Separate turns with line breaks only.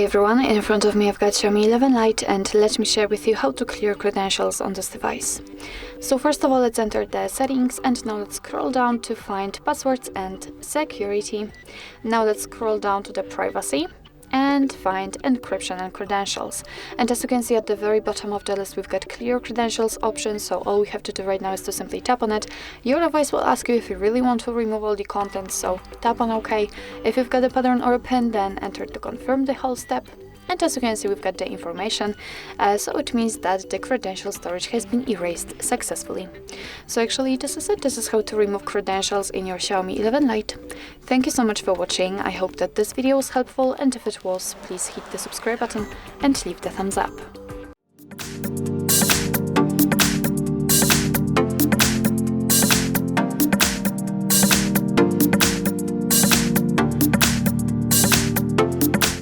Hey everyone, in front of me I've got Xiaomi 11 Lite, and let me share with you how to clear credentials on this device. So first of all, let's enter the settings, and now let's scroll down to find passwords and security. Now let's scroll down to the privacy and find encryption and credentials. And as you can see at the very bottom of the list, we've got clear credentials option, so all we have to do right now is to simply tap on it. Your device will ask you if you really want to remove all the content, so tap on OK. If you've got a pattern or a pin, then enter to confirm the whole step. And as you can see, we've got the information, so it means that the credential storage has been erased successfully. So actually, this is it. This is how to remove credentials in your Xiaomi 11 Lite. Thank you so much for watching. I hope that this video was helpful, and if it was, please hit the subscribe button and leave the thumbs up.